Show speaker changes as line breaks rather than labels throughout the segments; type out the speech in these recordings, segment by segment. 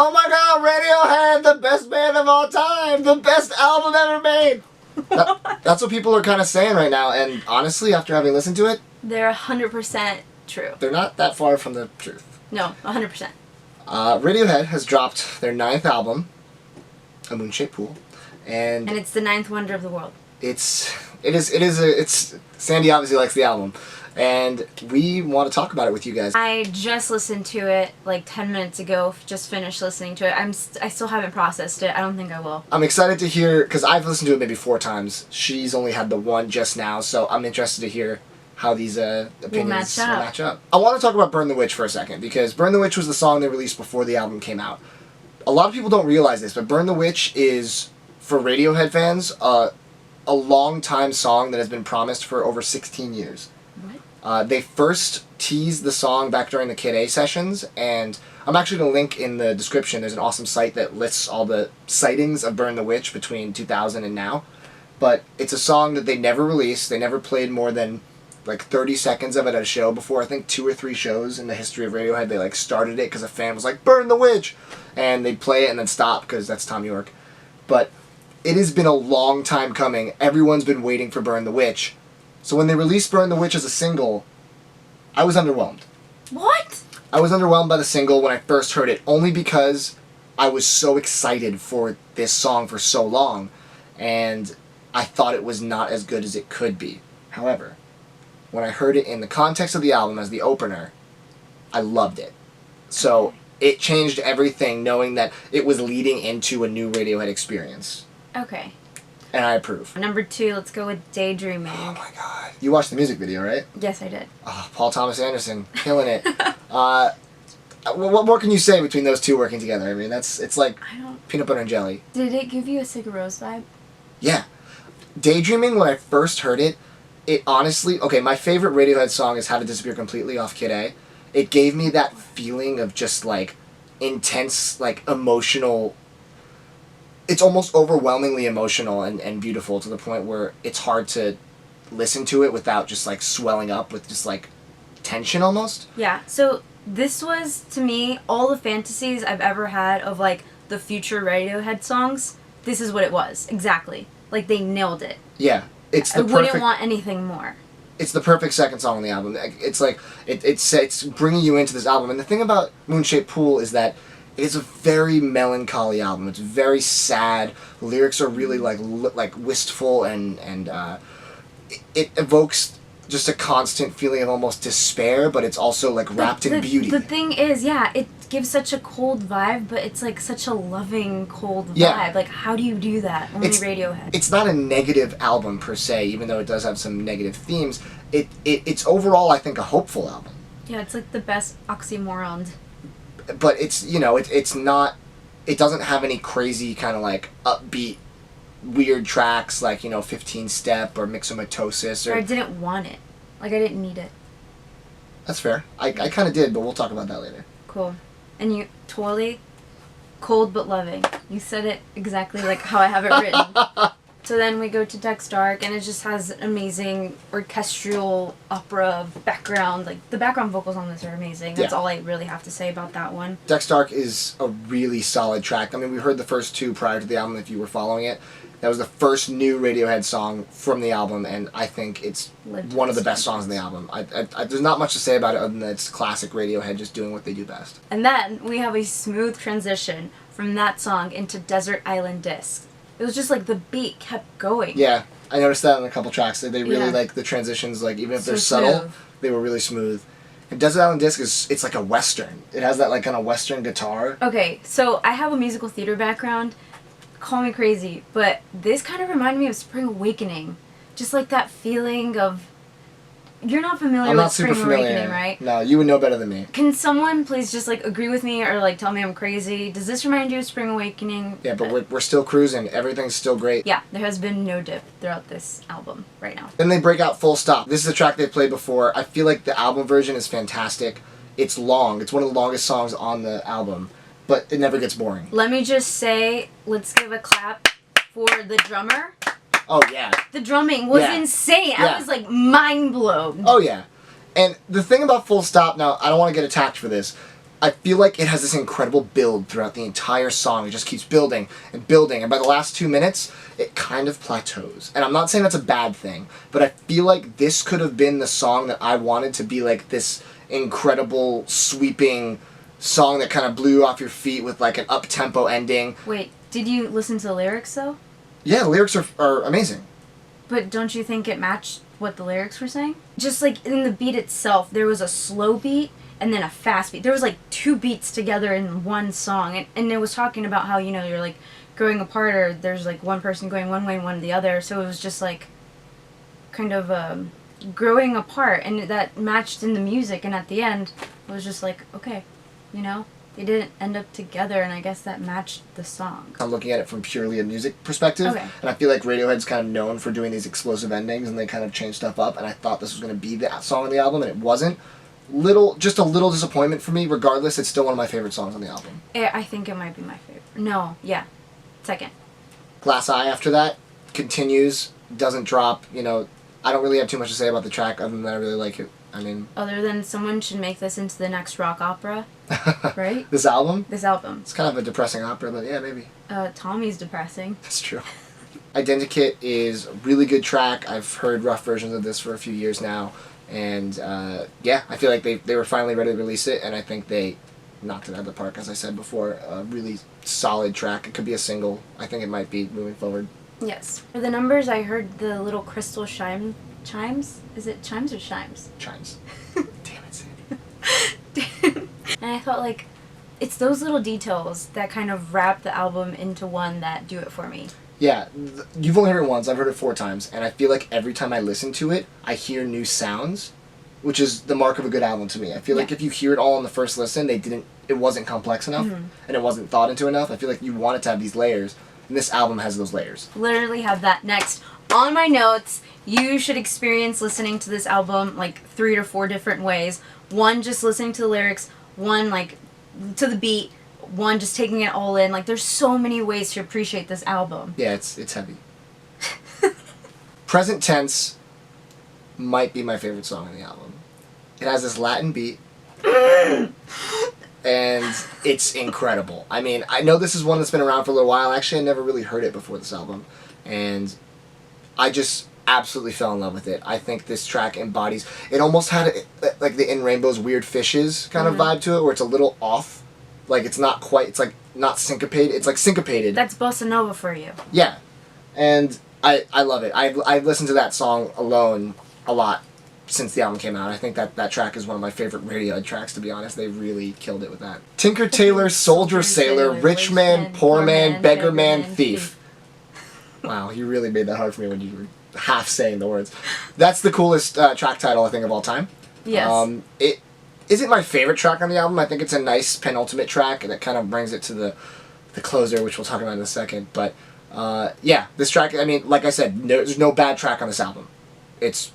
Oh my god, Radiohead, the best band of all time, the best album ever made. That's what people are kind of saying right now, and honestly, after having listened to it,
they're 100% true.
They're not that far from the truth.
No, 100%.
Radiohead has dropped their 9th album, A Moon-Shaped Pool, and
it's the 9th wonder of the world.
It's Sandy obviously likes the album, and we want to talk about it with you guys.
I just listened to it like 10 minutes ago, just finished listening to it. I still haven't processed it. I don't think I will.
I'm excited to hear, because I've listened to it maybe 4 times. She's only had the one just now, so I'm interested to hear how these opinions will match up. I want to talk about Burn the Witch for a second, because Burn the Witch was the song they released before the album came out. A lot of people don't realize this, but Burn the Witch is, for Radiohead fans, a long-time song that has been promised for over 16 years.
What?
They first teased the song back during the Kid A sessions, and I'm actually going to link in the description. There's an awesome site that lists all the sightings of Burn the Witch between 2000 and now. But it's a song that they never released. They never played more than like 30 seconds of it at a show before. I think 2 or 3 shows in the history of Radiohead, they like started it because a fan was like, "Burn the Witch!" And they'd play it and then stop because that's Tom York. But it has been a long time coming. Everyone's been waiting for Burn the Witch. So when they released Burn the Witch as a single, I was underwhelmed.
What?
I was underwhelmed by the single when I first heard it, only because I was so excited for this song for so long, and I thought it was not as good as it could be. However, when I heard it in the context of the album as the opener, I loved it. So it changed everything, knowing that it was leading into a new Radiohead experience.
Okay.
And I approve.
Number 2, let's go with Daydreaming.
Oh my god. You watched the music video, right?
Yes, I did.
Oh, Paul Thomas Anderson, killing it. What more can you say between those two working together? I mean, it's like peanut butter and jelly.
Did it give you a Sigur Rós vibe?
Yeah. Daydreaming, when I first heard it, it honestly... Okay, my favorite Radiohead song is How to Disappear Completely off Kid A. It gave me that feeling of just, like, intense, like, emotional... It's almost overwhelmingly emotional and beautiful to the point where it's hard to listen to it without just, like, swelling up with just, like, tension almost.
Yeah, so this was, to me, all the fantasies I've ever had of, like, the future Radiohead songs. This is what it was, exactly. Like, they nailed it.
Yeah. It's the
I wouldn't want anything more.
It's the perfect second song on the album. It's like, it's bringing you into this album. And the thing about Moon-Shaped Pool is that it's a very melancholy album. It's very sad. Lyrics are really like wistful and it evokes just a constant feeling of almost despair, but it's also like wrapped in beauty.
The thing is, yeah, it gives such a cold vibe, but it's like such a loving cold vibe.
Yeah.
Like, how do you do that? Only Radiohead.
It's not a negative album per se, even though it does have some negative themes. It's overall, I think, a hopeful album.
Yeah, it's like the best oxymoron.
But it's, you know, it's not, it doesn't have any crazy kind of like upbeat weird tracks like, you know, 15 Step or Myxomatosis.
Or I didn't want it. Like, I didn't need it.
That's fair. I kind of did, but we'll talk about that later.
Cool. And you, totally, cold but loving. You said it exactly like how I have it written. So then we go to Dex Dark, and it just has amazing orchestral opera background. Like, the background vocals on this are amazing. That's all I really have to say about that one.
Dex Dark is a really solid track. I mean, we heard the first 2 prior to the album, if you were following it. That was the first new Radiohead song from the album, and I think it's one of the best songs on the album. There's not much to say about it other than that it's classic Radiohead just doing what they do best.
And then we have a smooth transition from that song into Desert Island Discs. It was just like the beat kept going.
Yeah, I noticed that in a couple tracks. They really like the transitions, like even if they're subtle, they were really smooth. And Desert Island Disc it's like a western. It has that like kind of western guitar.
Okay, so I have a musical theater background. Call me crazy, but this kind of reminded me of Spring Awakening. Just like that feeling of... You're not familiar with Spring Awakening, right?
No, you would know better than me.
Can someone please just like agree with me or like tell me I'm crazy? Does this remind you of Spring Awakening?
Yeah, but we're still cruising. Everything's still great.
Yeah, there has been no dip throughout this album right now.
Then they break out Full Stop. This is a track they played before. I feel like the album version is fantastic. It's long. It's one of the longest songs on the album, but it never gets boring.
Let me just say, let's give a clap for the drummer.
Oh, yeah.
The drumming was insane.
Yeah.
I was, like, mind blown.
Oh, yeah. And the thing about Full Stop, now, I don't want to get attacked for this, I feel like it has this incredible build throughout the entire song. It just keeps building and building, and by the last 2 minutes, it kind of plateaus. And I'm not saying that's a bad thing, but I feel like this could have been the song that I wanted to be like this incredible, sweeping song that kind of blew you off your feet with like an up-tempo ending.
Wait, did you listen to the lyrics though?
Yeah, the lyrics are amazing.
But don't you think it matched what the lyrics were saying? Just like in the beat itself, there was a slow beat and then a fast beat. There was like 2 beats together in one song, and it was talking about how, you know, you're like growing apart, or there's like one person going one way and one the other, so it was just like kind of growing apart, and that matched in the music, and at the end it was just like, okay, you know, they didn't end up together, and I guess that matched the song.
I'm looking at it from purely a music perspective,
Okay.
and I feel like Radiohead's kind of known for doing these explosive endings, and they kind of change stuff up, and I thought this was going to be the song on the album, and it wasn't. Just a little disappointment for me. Regardless, it's still one of my favorite songs on the album.
I think it might be my favorite. No, yeah. Second.
Glass Eye after that continues, doesn't drop. You know, I don't really have too much to say about the track other than that I really like it. I mean,
Other than someone should make this into the next rock opera, right?
This album,
This album.
it's kind of a depressing opera, but yeah, maybe.
Tommy's depressing.
That's true. Identikit is a really good track. I've heard rough versions of this for a few years now. And yeah, I feel like they were finally ready to release it, and I think they knocked it out of the park, as I said before. A really solid track. It could be a single. I think it might be moving forward.
Yes. For the numbers, I heard the little crystal chimes. Is it chimes or chimes?
Chimes. Damn it, Sandy.
And I thought, like, it's those little details that kind of wrap the album into one that do it for me.
Yeah, you've only heard it once. I've heard it 4 times, and I feel like every time I listen to it, I hear new sounds, which is the mark of a good album to me. I feel like if you hear it all on the first listen, it wasn't complex enough, and it wasn't thought into enough. I feel like you want it to have these layers, and this album has those layers.
Literally have that next on my notes. You should experience listening to this album like 3 to 4 different ways. One, just listening to the lyrics. One, like, to the beat. One, just taking it all in. Like, there's so many ways to appreciate this album.
Yeah, it's heavy. Present Tense might be my favorite song on the album. It has this Latin beat, and it's incredible. I mean, I know this is one that's been around for a little while. Actually, I never really heard it before this album, and I just absolutely fell in love with it. I think this track embodies... It almost had, like, the In Rainbow's Weird Fishes kind of vibe to it, where it's a little off. Like, it's not quite... It's, like, not syncopated. It's, like, syncopated.
That's bossa nova for you.
Yeah. And I love it. I've listened to that song alone a lot since the album came out. I think that track is one of my favorite Radiohead tracks, to be honest. They really killed it with that. Tinker, Tailor, Soldier, Sailor, Rich Man, Poor Man, Beggar Man, Thief. Wow, you really made that hard for me when you were half saying the words. That's the coolest track title, I think, of all time.
Yes.
It isn't my favorite track on the album. I think it's a nice penultimate track that kind of brings it to the closer, which we'll talk about in a second. But yeah, this track, I mean, like I said, there's no bad track on this album. It's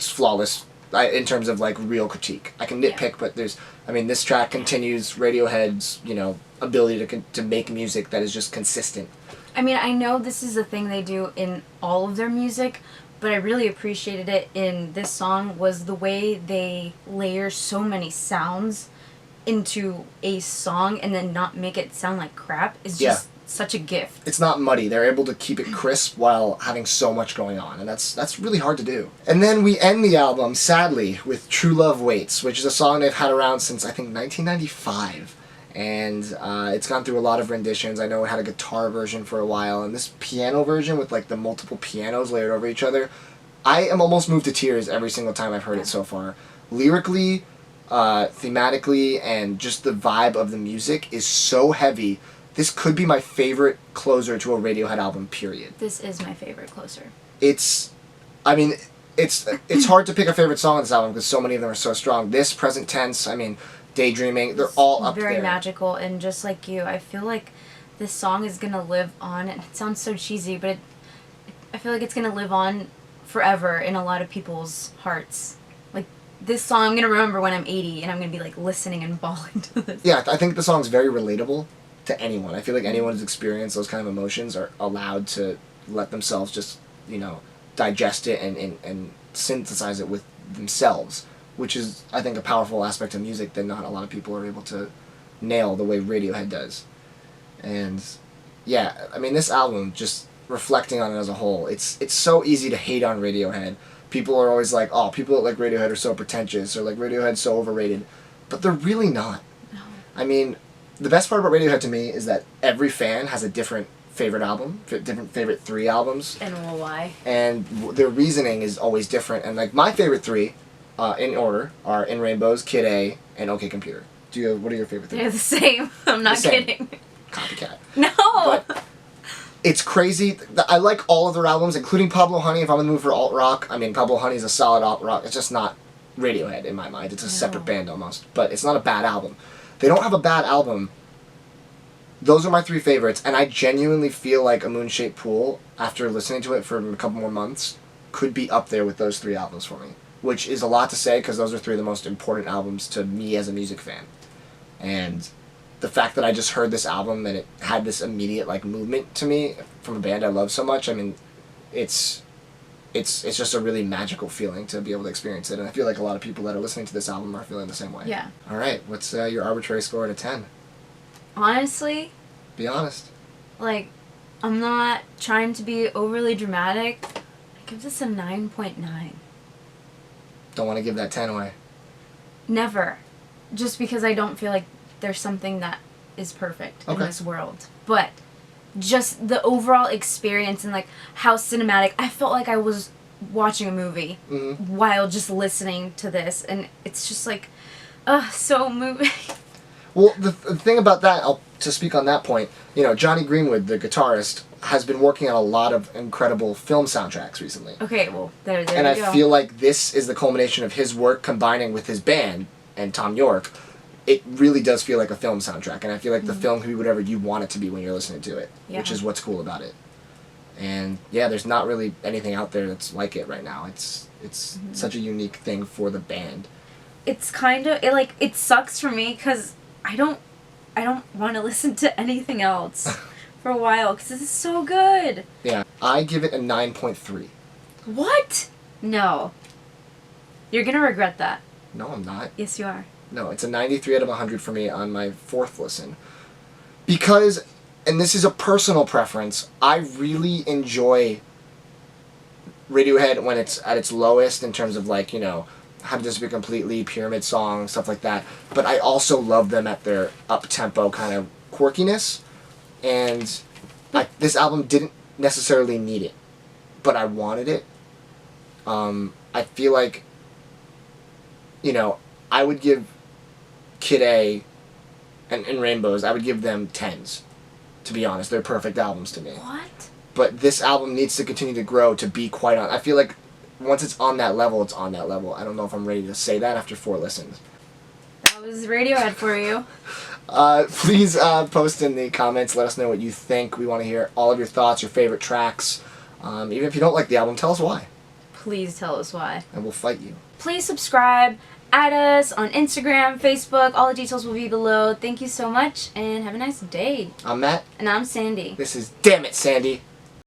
flawless in terms of, like, real critique. I can nitpick, but this track continues Radiohead's, ability to make music that is just consistent.
I mean, I know this is a thing they do in all of their music, but I really appreciated it in this song was the way they layer so many sounds into a song and then not make it sound like crap is just such a gift.
It's not muddy. They're able to keep it crisp while having so much going on, and that's really hard to do. And then we end the album, sadly, with True Love Waits, which is a song they've had around since, I think, 1995. And it's gone through a lot of renditions. I know it had a guitar version for a while, and this piano version with, like, the multiple pianos layered over each other, I am almost moved to tears every single time I've heard it so far. Lyrically, thematically, and just the vibe of the music is so heavy. This could be my favorite closer to a Radiohead album, period.
This is my favorite closer.
It's hard to pick a favorite song on this album because so many of them are so strong. This, Present Tense, Daydreaming, they're all up there.
Very magical, and just like you, I feel like this song is going to live on, and it sounds so cheesy, but I feel like it's going to live on forever in a lot of people's hearts. Like, this song I'm going to remember when I'm 80, and I'm going to be, like, listening and bawling to this.
Yeah, I think the song's very relatable to anyone. I feel like anyone who's experienced those kind of emotions are allowed to let themselves just, digest it and synthesize it with themselves which is, I think, a powerful aspect of music that not a lot of people are able to nail the way Radiohead does. And yeah, I mean, this album, just reflecting on it as a whole, it's so easy to hate on Radiohead. People are always like, oh, people that like Radiohead are so pretentious, or like Radiohead's so overrated. But they're really not.
No.
I mean, the best part about Radiohead to me is that every fan has a different favorite album, different favorite 3 albums.
And why?
And their reasoning is always different. And like my favorite 3, in order, are In Rainbows, Kid A, and OK Computer. What are your favorite 3?
They're the same. I'm not kidding.
Copycat.
No!
But it's crazy. I like all of their albums, including Pablo Honey, if I'm in the mood for alt-rock. I mean, Pablo Honey is a solid alt-rock. It's just not Radiohead in my mind. It's a separate band almost. But it's not a bad album. They don't have a bad album. Those are my 3 favorites, and I genuinely feel like A Moon-Shaped Pool, after listening to it for a couple more months, could be up there with those 3 albums for me. Which is a lot to say, because those are 3 of the most important albums to me as a music fan. And the fact that I just heard this album and it had this immediate like movement to me from a band I love so much, I mean, it's just a really magical feeling to be able to experience it, and I feel like a lot of people that are listening to this album are feeling the same way.
Yeah.
All right, what's your arbitrary score out of 10?
Honestly,
Be honest.
like, I'm not trying to be overly dramatic. I give this a 9.9.
Don't want to give that 10 away.
Never. Just because I don't feel like there's something that is perfect in this world. But just the overall experience and like how cinematic, I felt like I was watching a movie while just listening to this, and it's just like, so moving.
Well, the thing about that, to speak on that point, you know, Johnny Greenwood, the guitarist, has been working on a lot of incredible film soundtracks recently.
Okay, well, there
and
you go.
I feel like this is the culmination of his work combining with his band and Tom York. It really does feel like a film soundtrack, and I feel like the film can be whatever you want it to be when you're listening to it, which is what's cool about it. And yeah, there's not really anything out there that's like it right now. It's such a unique thing for the band.
It's kind of it sucks for me because I don't want to listen to anything else for a while because this is so good.
Yeah, I give it a 9.3.
What? No. You're gonna regret that.
No, I'm not.
Yes, you are.
No, it's a 93 out of 100 for me on my 4th listen. Because, and this is a personal preference, I really enjoy Radiohead when it's at its lowest in terms of like, you know, How to Disappear Completely, Pyramid Song, stuff like that. But I also love them at their up-tempo kind of quirkiness. And this album didn't necessarily need it, but I wanted it. I feel like, you know, I would give Kid A and Rainbows, I would give them 10s, to be honest. They're perfect albums to me.
What?
But this album needs to continue to grow to be quite on. I feel like once it's on that level, it's on that level. I don't know if I'm ready to say that after 4 listens.
That was Radiohead for you.
Please post in the comments. Let us know what you think. We want to hear all of your thoughts, your favorite tracks. Even if you don't like the album, tell us why.
Please tell us why.
And we'll fight you.
Please subscribe. Add us on Instagram, Facebook. All the details will be below. Thank you so much, and have a nice day.
I'm Matt.
And I'm Sandy.
This is Damn It, Sandy.